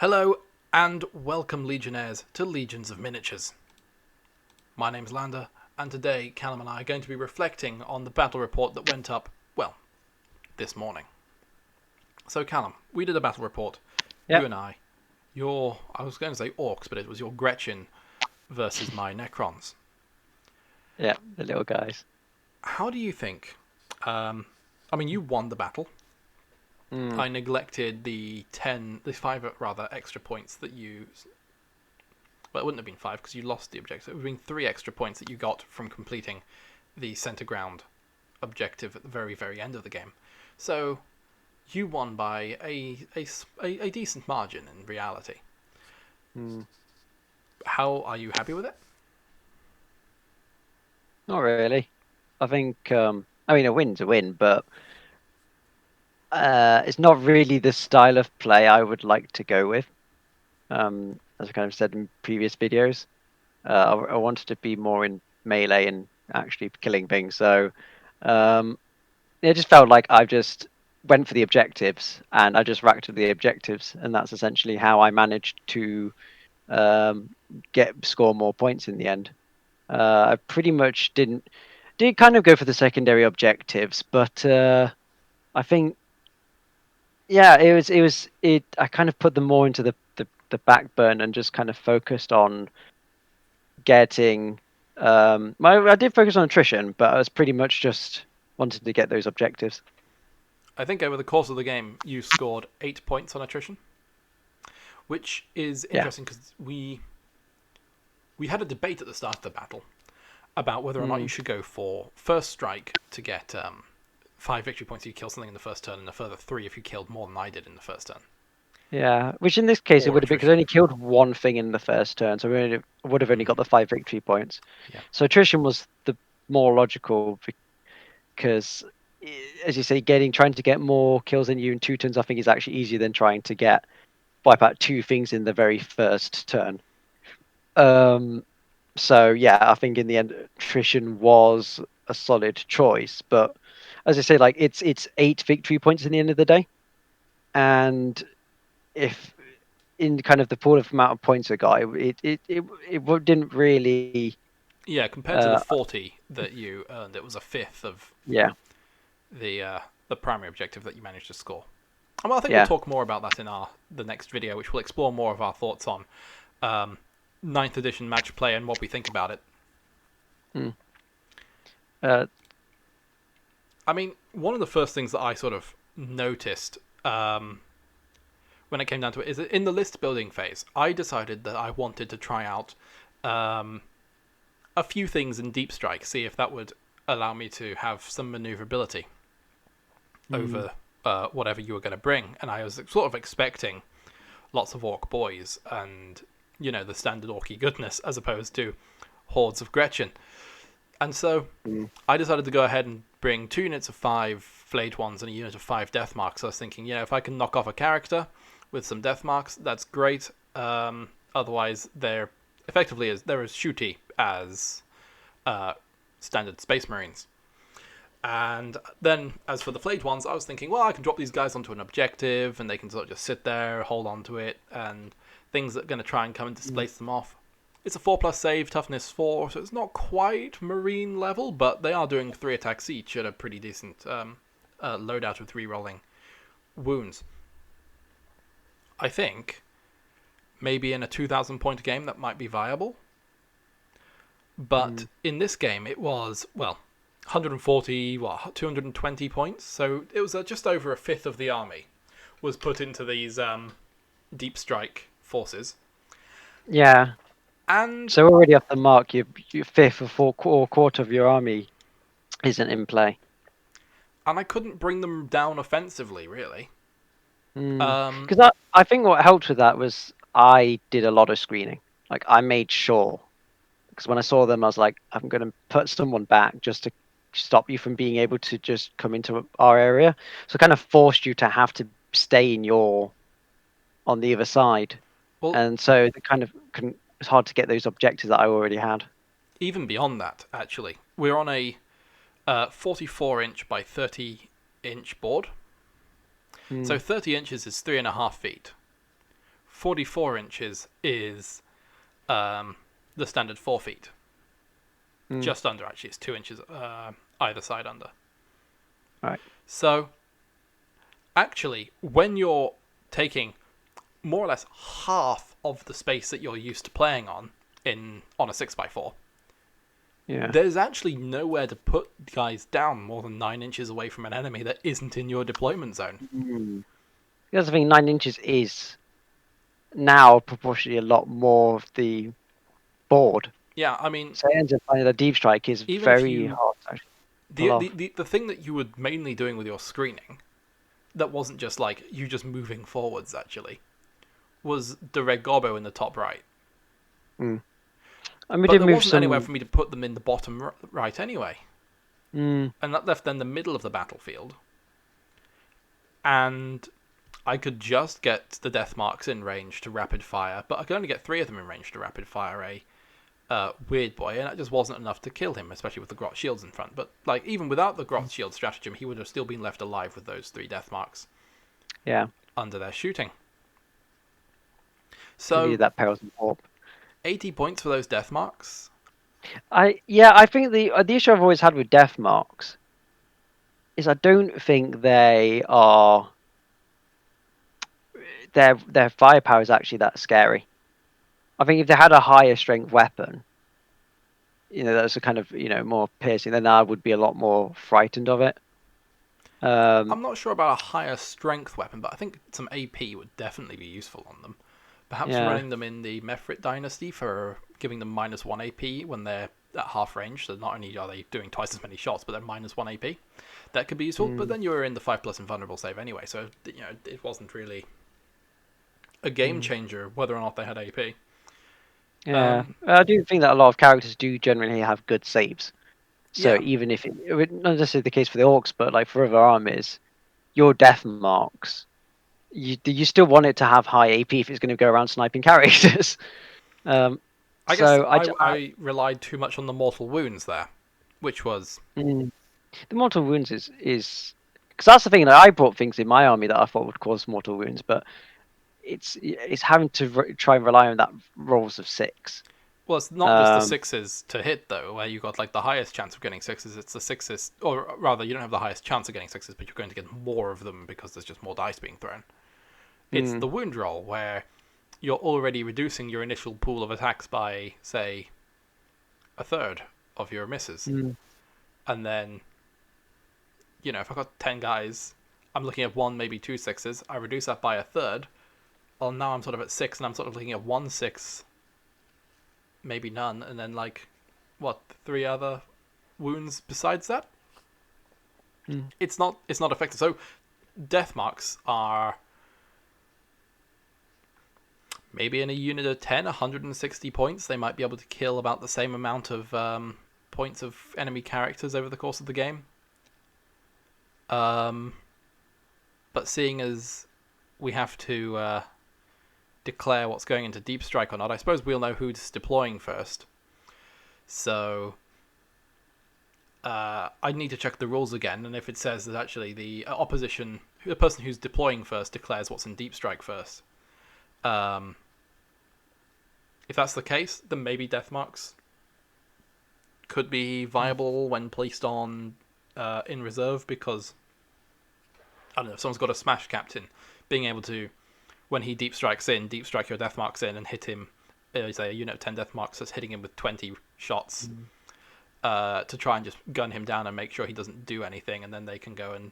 Hello and welcome Legionnaires to Legions of Miniatures. My name's Lander and today Callum and I are going to be reflecting on the battle report that went up, well, this morning. So Callum, we did a battle report, you Yep. and I was going to say orcs, but it was your Gretchin versus my Necrons. Yeah, the little guys. How do you think, you won the battle. Mm. I neglected the 5 rather extra points that you. Well, it wouldn't have been 5 because you lost the objective. It would have been 3 extra points that you got from completing the center ground objective at the very, very end of the game. So you won by a decent margin in reality. Mm. How are you happy with it? Not really. I think, a win's a win, but it's not really the style of play I would like to go with. As I kind of said in previous videos, I wanted to be more in melee and actually killing things. So it just felt like I just went for the objectives and I just racked up the objectives, and that's essentially how I managed to um, score more points in the end. I pretty much did kind of go for the secondary objectives, but I think it. I kind of put them more into the back burner and just kind of focused on getting. I did focus on attrition, but I was pretty much just wanted to get those objectives. I think over the course of the game you scored 8 points on attrition, which is Yeah. interesting because we had a debate at the start of the battle about whether or not you Mm. should go for first strike to get 5 victory points if you kill something in the first turn, and a further 3 if you killed more than I did in the first turn. Yeah, which in this case it Or would have been because I attrition. only killed one thing in the first turn, so would have only got the 5 victory points. Yeah. So attrition was the more logical because, as you say, trying to get more kills than you in 2 turns, I think is actually easier than trying to wipe out 2 things in the very first turn. So yeah, I think in the end, attrition was a solid choice. But as I say, like it's 8 victory points in the end of the day, and if in kind of the pool of amount of points I got, it didn't really. Yeah, compared to the Uh, 40 that you earned, it was a fifth of yeah, the primary objective that you managed to score. Well, I think we'll yeah. talk more about that in the next video, which will explore more of our thoughts on um, 9th edition match play and what we think about it. Mm. Uh, One of the first things that I sort of noticed when it came down to it is that in the list building phase, I decided that I wanted to try out um, a few things in Deep Strike, see if that would allow me to have some maneuverability mm, over whatever you were going to bring. And I was sort of expecting lots of orc boys and, the standard orky goodness as opposed to hordes of Gretchen. And so mm, I decided to go ahead and bring 2 units of 5 flayed ones and a unit of 5 death marks. I was thinking, if I can knock off a character with some death marks, that's great. Otherwise, they're they're as shooty as standard Space Marines. And then, as for the flayed ones, I was thinking, well, I can drop these guys onto an objective, and they can sort of just sit there, hold on to it, and things that are going to try and come and mm, displace them off. It's a 4+ save, toughness 4, so it's not quite Marine level, but they are doing 3 attacks each at a pretty decent loadout with re-rolling wounds. I think maybe in a 2,000 point game that might be viable, but mm. in this game it was, 140, 220 points, so it was just over a fifth of the army was put into these deep strike forces. Yeah. And So already off the mark, your fifth or quarter of your army isn't in play. I couldn't bring them down offensively, really. Because I think what helped with that was I did a lot of screening. Like I made sure, because when I saw them, I was like, I'm going to put someone back just to stop you from being able to just come into our area. So it kind of forced you to have to stay on the other side, Well, and so it kind of it's hard to get those objectives that I already had. even beyond that, actually, we're on a 44-inch by 30-inch board. Mm, So 30 inches is 3.5 feet. 44 inches is the standard 4 feet. Mm. Just under, actually. It's 2 inches either side under. Right. So, actually, when you're taking more or less half of the space that you're used to playing on a 6x4, Yeah. there's actually nowhere to put guys down more than 9 inches away from an enemy that isn't in your deployment zone. Mm. Because I think 9 inches is now proportionally a lot more of the board. Yeah, I mean, So it ends up finding the deep strike is even if very you hard to actually pull off. the thing that you were mainly doing with your screening, that wasn't just like you just moving forwards actually, was the red gobbo in the top right. Mm. And we But did there move wasn't anywhere some. for me to put them in the bottom right anyway. Mm. And that left then the middle of the battlefield. And I could just get the death marks in range to rapid fire, but I could only get 3 of them in range to rapid fire a weird boy, and that just wasn't enough to kill him, especially with the grot shields in front. But like even without the grot shield stratagem, he would have still been left alive with those 3 death marks. Yeah. Under their shooting. Give you So that perils and warp. 80 points for those death marks. I think the issue I've always had with death marks is I don't think they are their firepower is actually that scary. I think if they had a higher strength weapon, that's a kind of more piercing, then I would be a lot more frightened of it. I'm not sure about a higher strength weapon, but I think some AP would definitely be useful on them. Perhaps Yeah. running them in the Mephrit dynasty for giving them -1 AP when they're at half range, so not only are they doing twice as many shots, but they're -1 AP. That could be useful, but then you were in the 5+ invulnerable save anyway, so it wasn't really a game changer whether or not they had AP. Yeah, I do think that a lot of characters do generally have good saves. So Yeah, even if not necessarily the case for the orcs, but like for other armies, your death marks, you still want it to have high AP if it's going to go around sniping characters. I guess So I relied too much on the mortal wounds there, which was the mortal wounds is because that's the thing that I brought things in my army that I thought would cause mortal wounds, but it's having to try and rely on that rolls of 6. well, it's not just the 6s to hit though, where you got like the highest chance of getting 6s. It's the 6s, or rather, you don't have the highest chance of getting 6s, but you're going to get more of them because there's just more dice being thrown. It's the wound roll where you're already reducing your initial pool of attacks by, say, a third of your misses, and then if I got 10 guys, I'm looking at 1, maybe 2 6s. I reduce that by a third. Well, now I'm sort of at 6, and I'm sort of looking at 1 6, maybe none, and then like, 3 other wounds besides that. It's not effective. So death marks are maybe in a unit of 10, 160 points. They might be able to kill about the same amount of points of enemy characters over the course of the game. But seeing as we have to declare what's going into Deep Strike or not, I suppose we'll know who's deploying first. So I need to check the rules again, and if it says that actually the person who's deploying first declares what's in Deep Strike first. If that's the case, then maybe death marks could be viable when placed on in reserve, because I don't know, if someone's got a smash captain, being able to, when he deep strikes in, deep strike your death marks in and hit him, say a unit of 10 death marks that's hitting him with 20 shots, to try and just gun him down and make sure he doesn't do anything, and then they can go and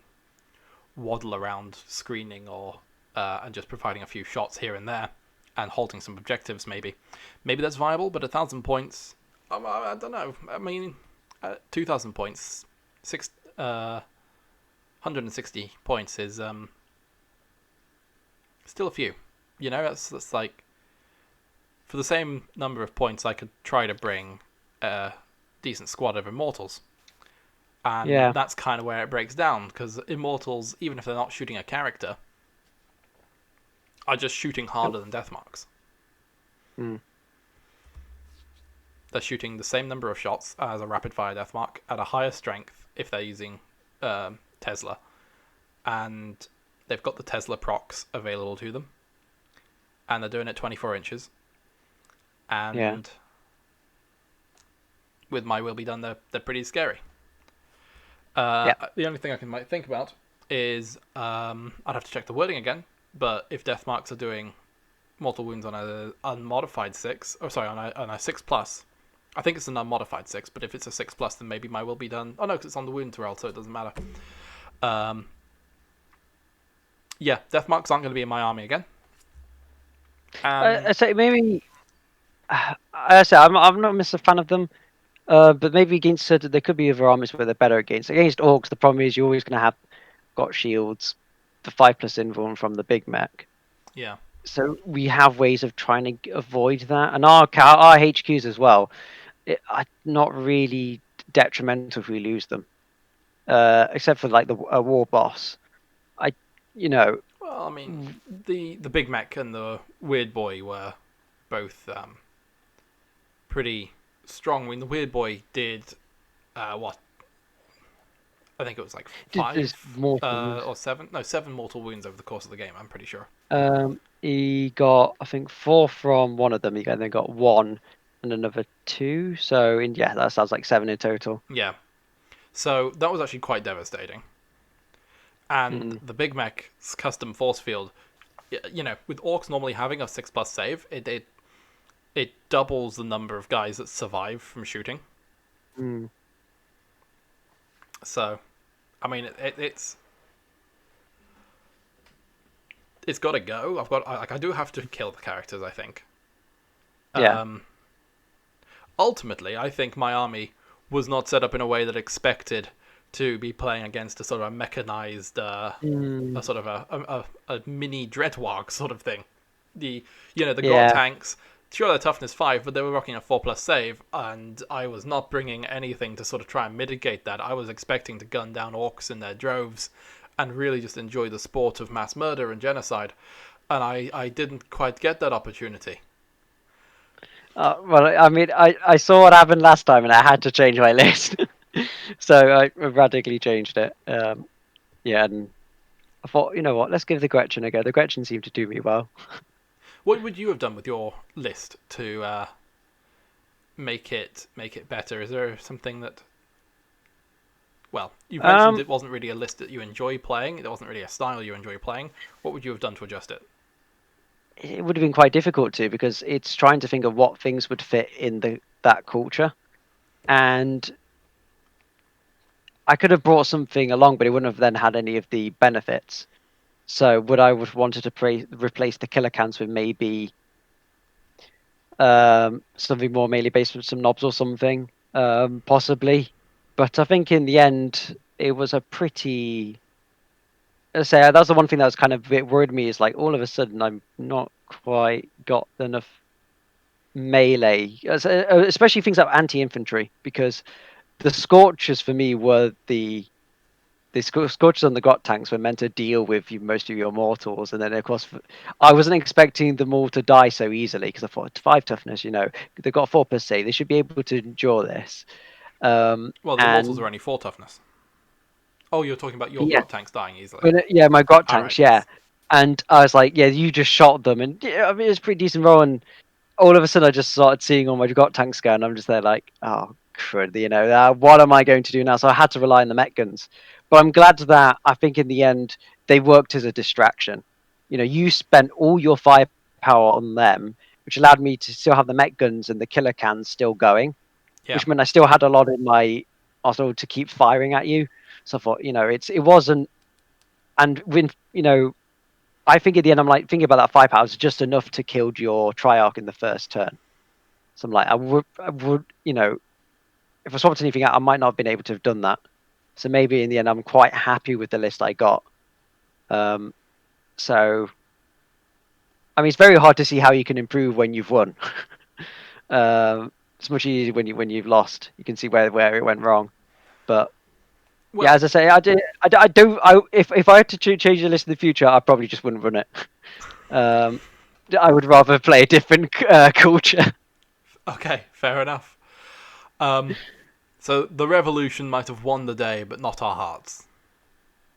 waddle around screening or and just providing a few shots here and there and halting some objectives. Maybe that's viable, but 1,000 points, I don't know. I mean, 2,000 points, 160 points is still a few. That's like, for the same number of points, I could try to bring a decent squad of immortals. And that's kind of where it breaks down, because immortals, even if they're not shooting a character, are just shooting harder than death marks. They're shooting the same number of shots as a rapid fire death mark at a higher strength if they're using Tesla, and they've got the Tesla procs available to them, and they're doing it 24 inches. Yeah. And with my will be done, they're pretty scary. Yeah. The only thing I can might think about is I'd have to check the wording again. But if death marks are doing mortal wounds on a unmodified 6, or sorry, on a 6+, I think it's an unmodified 6. But if it's a 6+, then maybe my will be done. Oh no, because it's on the wound roll, so it doesn't matter. Um, yeah, death marks aren't going to be in my army again. I say maybe. I say I'm not a fan of them. But maybe against certain, there could be other armies where they're better against. Against orcs, the problem is you're always going to have got shields, the 5+ invuln from the big mech. Yeah. So we have ways of trying to avoid that, and our HQs as well. Are not really detrimental if we lose them, except for like a war boss. I, you know, Well, I mean, the Big Mac and the Weird Boy were both pretty strong. I mean, the Weird Boy did what? I think it was like there's 5 mortal wounds. or 7. No, 7 mortal wounds over the course of the game. I'm pretty sure. He got I think 4 from one of them. He then got 1 and another 2. So yeah, that sounds like 7 in total. Yeah. So that was actually quite devastating. And Mm. the Big Mac's custom force field, with orcs normally having a 6+ save, it doubles the number of guys that survive from shooting. Mm. So, I mean, it's got to go. I do have to kill the characters, I think. Yeah. Ultimately, I think my army was not set up in a way that expected to be playing against a sort of a mechanized, a sort of a mini Dreadwog sort of thing. The Grot Yeah. tanks. Sure, they're toughness 5, but they were rocking a 4+ save, and I was not bringing anything to sort of try and mitigate that. I was expecting to gun down orcs in their droves and really just enjoy the sport of mass murder and genocide, and I didn't quite get that opportunity. Well, I mean, I saw what happened last time, and I had to change my list, so I radically changed it. Yeah, and I thought, you know what, let's give the Gretchin a go. The Gretchin seemed to do me well. What would you have done with your list to make it better? Is there something that? Well, you've mentioned it wasn't really a list that you enjoy playing. It wasn't really a style you enjoy playing. What would you have done to adjust it? It would have been quite difficult to, because it's trying to think of what things would fit in that culture, and I could have brought something along, but it wouldn't have then had any of the benefits. So would I have wanted to replace the killer cans with maybe something more melee based with some knobs or something, possibly. But I think in the end, it was a pretty. I say that's the one thing that was kind of a bit worried me, is like all of a sudden I'm not quite got enough melee, especially things like anti-infantry, because the scorchers for me were the scorchers on the Grot tanks were meant to deal with most of your mortals, and then of course I wasn't expecting them all to die so easily, because I thought 5 toughness, they've got 4 per se, they should be able to endure this. Well, the immortals And are only 4 toughness. Oh, you're talking about your yeah, Grot tanks dying easily. yeah, my Grot All right, tanks, yeah. yes. And I was like, yeah, you just shot them, and yeah, I mean it's a pretty decent roll, and all of a sudden I just started seeing all my Grot tanks go, and I'm just there like, oh crud, what am I going to do now? So I had to rely on the Met guns, but I'm glad that I think in the end they worked as a distraction. You spent all your firepower on them, which allowed me to still have the Met guns and the killer cans still going, Yeah. which meant I still had a lot in my arsenal to keep firing at you. So I thought, it wasn't, and when I think at the end I'm like thinking about that firepower is just enough to kill your Triarch in the first turn. So I'm like, I would, if I swapped anything out, I might not have been able to have done that. So maybe in the end, I'm quite happy with the list I got. So, I mean, it's very hard to see how you can improve when you've won. It's much easier when you've lost. You can see where it went wrong. But yeah, Well, as I say, I don't. If I had to change the list in the future, I probably just wouldn't run it. I would rather play a different culture. okay, fair enough. So the revolution might have won the day, but not our hearts.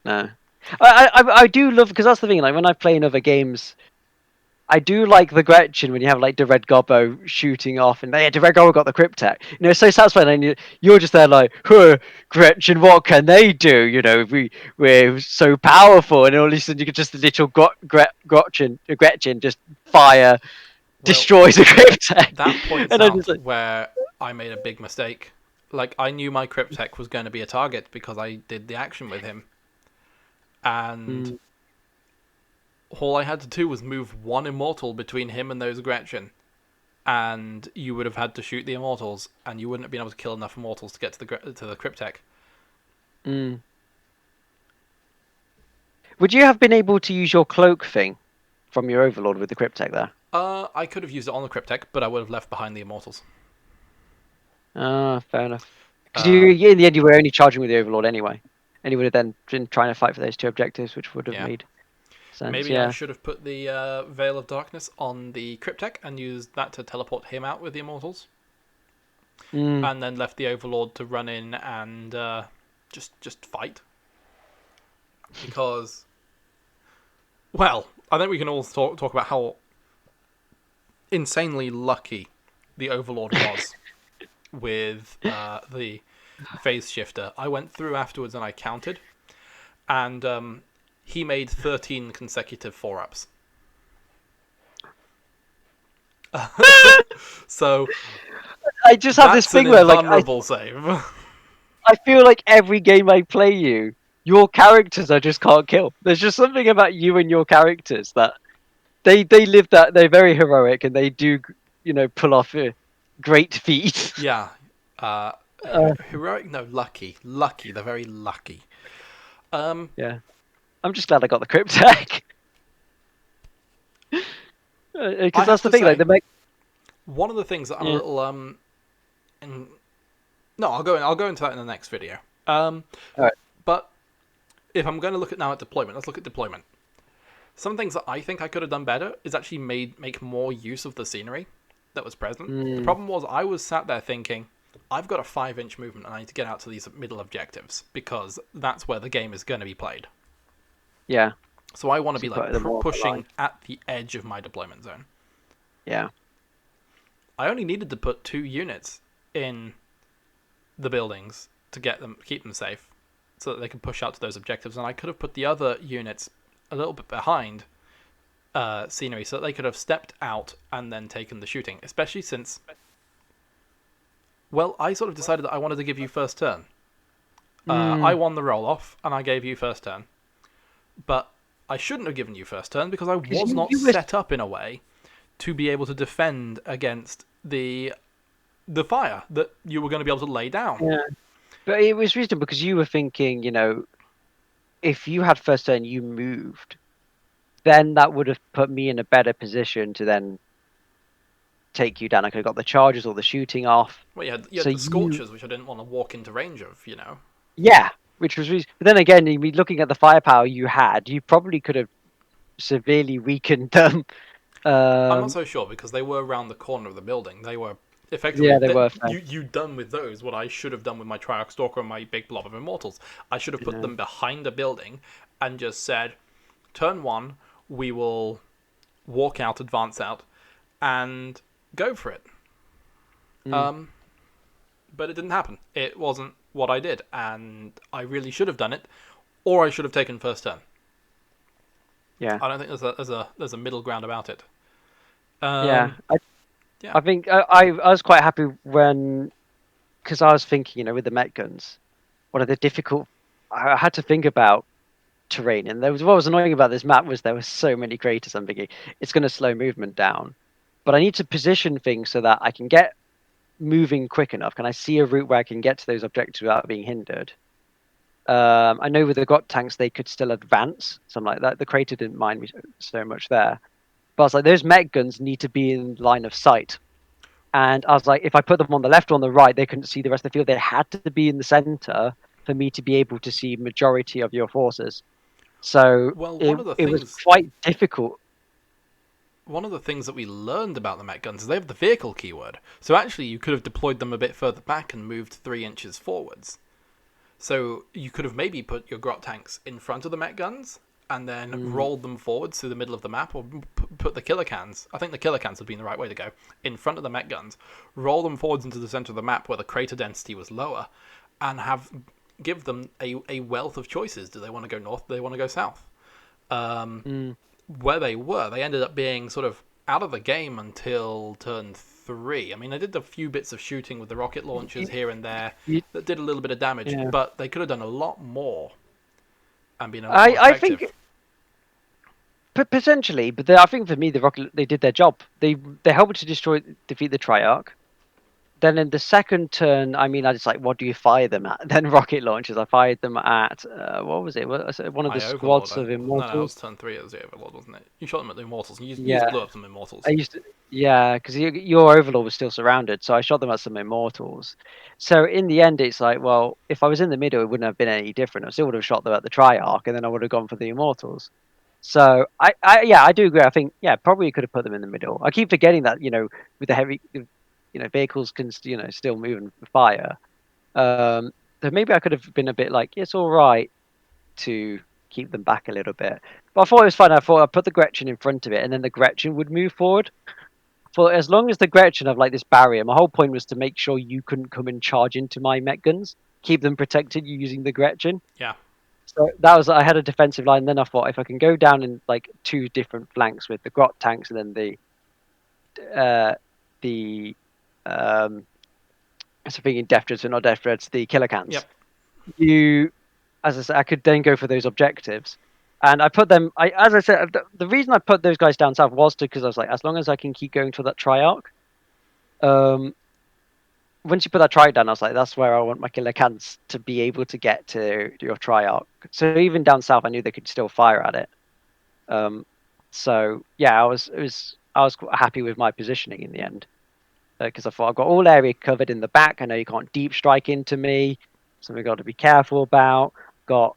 No, I do love, because that's the thing. Like when I play in other games, I do like the Gretchin when you have like the red gobbo shooting off, and yeah, the red gobbo got the cryptek. It's so satisfying. And you're just there like, huh, Gretchin, what can they do? We're so powerful, and all of a sudden you get just the little Gretchin just fire Well, destroys a cryptek, that points and I'm just out like, where I made a big mistake. Like, I knew my Cryptek was going to be a target because I did the action with him. And mm, all I had to do was move one immortal between him and those Gretchen. And you would have had to shoot the immortals, and you wouldn't have been able to kill enough immortals to get to the Cryptek. mm. Would you have been able to use your cloak thing from your overlord with the cryptek there? I could have used it on the Cryptek, but I would have left behind the immortals. Ah, fair enough. Because Um, in the end, you were only charging with the overlord anyway, and you would have then been trying to fight for those two objectives, which would have yeah. made sense. Maybe I Yeah. should have put the Veil of Darkness on the Cryptek and used that to teleport him out with the immortals. Mm. And then left the Overlord to run in and just fight. Because, well, I think we can all talk about how insanely lucky the Overlord was with the phase shifter. I went through afterwards and I counted, and he made 13 consecutive 4-ups. So I just have this that's an thing where, like, invulnerable save. I feel like every game I play your characters I just can't kill. There's just something about you and your characters that they live that they're very heroic and they do pull off great feats. Yeah. Uh, Uh, heroic? No, lucky. Lucky. They're very lucky. yeah, I'm just glad I got the cryptek. I Because have that's the to thing, like say, the mech. one of the things that I'm a Yeah. little in, no, I'll go into that in the next video. All right. But if I'm going to look at now at deployment, let's look at deployment. Some things that I think I could have done better is actually make more use of the scenery that was present. The Mm, problem was I was sat there thinking, I've got a 5-inch movement and I need to get out to these middle objectives because that's where the game is going to be played. yeah. So I want to So be you like put them all on the line. pushing at the edge of my deployment zone. Yeah. I only needed to put 2 units in the buildings to keep them safe, so that they can push out to those objectives. And I could have put the other units a little bit behind scenery, so that they could have stepped out and then taken the shooting. Especially since, well, I sort of decided that I wanted to give you first turn. I Mm, won the roll off, and I gave you first turn. But I shouldn't have given you first turn because I 'cause was not you were. set up in a way to be able to defend against the fire that you were going to be able to lay down. Yeah. But it was reasonable because you were thinking, if you had first turn, you moved, then that would have put me in a better position to then take you down. I could have got the charges or the shooting off. Well, you So had the Scorchers, which I didn't want to walk into range of. yeah, which was but then again, looking at the firepower you had, you probably could have severely weakened them. I'm not Um, so sure because they were around the corner of the building. They were effectively yeah, they were fair. you done with those what I should have done with my Triarch Stalker and my big blob of Immortals. I should have put Yeah. them behind a building and just said, turn 1, we will walk out, advance out, and go for it. Mm, But it didn't happen. It wasn't what I did, and I really should have done it, or I should have taken first turn. yeah, I don't think there's a middle ground about it. yeah. Yeah. I think I was quite happy when because I was thinking, with the Met guns, one of the difficult. I had to think about terrain, and there was what was annoying about this map was there were so many craters. I'm thinking it's going to slow movement down, but I need to position things so that I can get moving quick enough. Can I see a route where I can get to those objectives without being hindered? I know with the got tanks they could still advance, something like that. The crater didn't mind me so much there, but I was like, those Met guns need to be in line of sight. And I was like, if I put them on the left or on the right, they couldn't see the rest of the field. They had to be in the center for me to be able to see majority of your forces. So Well, it was quite difficult. one of the things that we learned about the Met guns is they have the vehicle keyword. So actually, you could have deployed them a bit further back and moved 3 inches forwards. So you could have maybe put your grot tanks in front of the Met guns and then Mm. rolled them forwards through the middle of the map, or put the killer cans. I think the killer cans would be the right way to go in front of the mech guns. Roll them forwards into the center of the map where the crater density was lower, and give them a wealth of choices. Do they want to go north? Do they want to go south? Mm. Where they ended up being sort of out of the game until turn 3. I mean, I did a few bits of shooting with the rocket launchers You, here and there you, that did a little bit of damage, yeah. but they could have done a lot more and been a lot more I think effective. potentially, but I think for me, the rocket they did their job. They helped to defeat the Triarch. Then in the second turn, I mean, I just like, what do you fire them at? Then rocket launchers. I fired them at what was it? Was it one of the My Overlord. squads of No, that was Immortals? turn 3. It was the Overlord, wasn't it? You shot them at the Immortals. You just Yeah, blew up some Immortals. I used to. Yeah, because your Overlord was still surrounded, so I shot them at some Immortals. So in the end, it's like, well, if I was in the middle, it wouldn't have been any different. I still would have shot them at the Triarch, and then I would have gone for the Immortals. So yeah, I do agree. I think yeah, probably could have put them in the middle. I keep forgetting that with the heavy, vehicles can still move and fire. Um, so maybe I could have been a bit like it's all right to keep them back a little bit. But I thought it was fun. I thought I'd put the Gretchin in front of it, and then the Gretchin would move forward. For as long as the Gretchin have like this barrier, my whole point was to make sure you couldn't come and charge into my mech guns. Keep them protected using the Gretchin. Yeah. So that was I had a defensive line. Then I thought if I can go down in like two different flanks with the Grot tanks and then the so thinking death dreads, but not death dreads, the killer cans. Yep. You, as I said, I could then go for those objectives, and I put them. As I said, the reason I put those guys down south was because I was like, as long as I can keep going to that Triarch. Um, Once you put that Triarch down, I was like, that's where I want my killer cans to be able to get to your Triarch. So even down south, I knew they could still fire at it. So yeah, I was quite happy with my positioning in the end because I thought I've got all area covered in the back. I know you can't deep strike into me, so we've got to be careful about. Got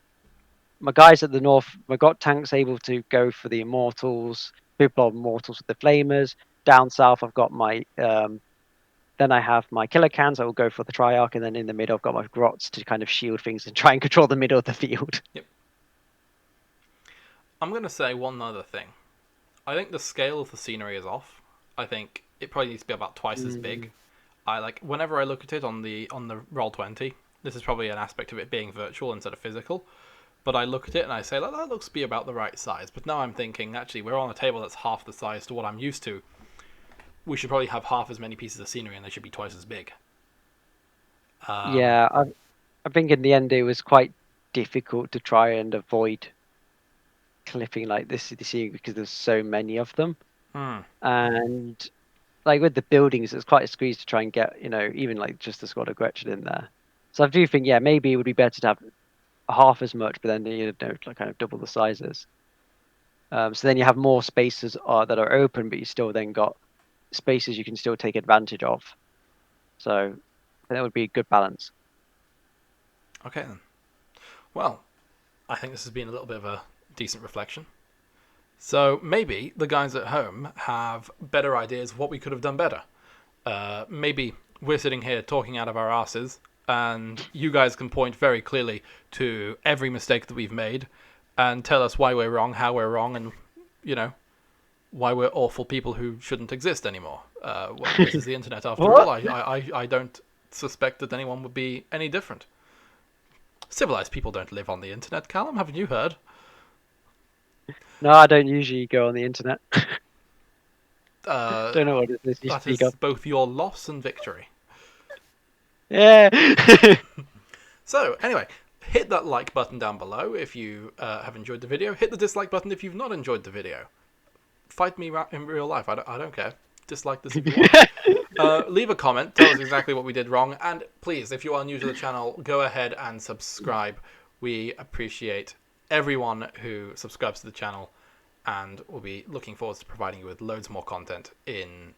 my guys at the north. I got tanks able to go for the Immortals. People are Immortals with the Flamers. Down south, I've got my then I have my killer cans. I will go for the Triarch, and then in the middle, I've got my grots to kind of shield things and try and control the middle of the field. Yep. I'm going to say one other thing. I think the scale of the scenery is off. I think it probably needs to be about twice as big. I like whenever I look at it on the Roll20. This is probably an aspect of it being virtual instead of physical. But I look at it and I say, that looks to be about the right size. But now I'm thinking, actually, we're on a table that's half the size to what I'm used to. We should probably have half as many pieces of scenery, and they should be twice as big. Yeah, I think in the end it was quite difficult to try and avoid clipping like this scene because there's so many of them, Hmm. and like with the buildings, it's quite a squeeze to try and get even like just the squad of Gretchen in there. So I do think yeah maybe it would be better to have half as much, but then like kind of double the sizes. So then you have more spaces that are open, but you still then got spaces you can still take advantage of. So that would be a good balance. Okay then. Well, I think this has been a little bit of a decent reflection. So maybe the guys at home have better ideas of what we could have done better. Maybe we're sitting here talking out of our asses, and you guys can point very clearly to every mistake that we've made and tell us why we're wrong, how we're wrong, and, why we're awful people who shouldn't exist anymore. Well, this is the internet after all. What? I don't suspect that anyone would be any different. Civilized people don't live on the internet, Callum. Haven't you heard? No, I don't usually go on the internet. Uh, Don't know what it is you that speak is of. both your loss and victory. Yeah. So, anyway, hit that like button down below if you have enjoyed the video. Hit the dislike button if you've not enjoyed the video. Fight me in real life. I don't care. Dislike this if you want. Leave a comment. Tell us exactly what we did wrong. And please, if you are new to the channel, go ahead and subscribe. We appreciate everyone who subscribes to the channel. And we'll be looking forward to providing you with loads more content in,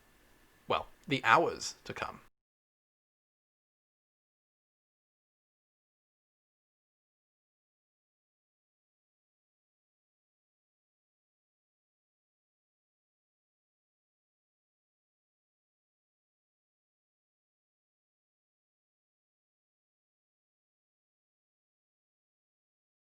well, the hours to come.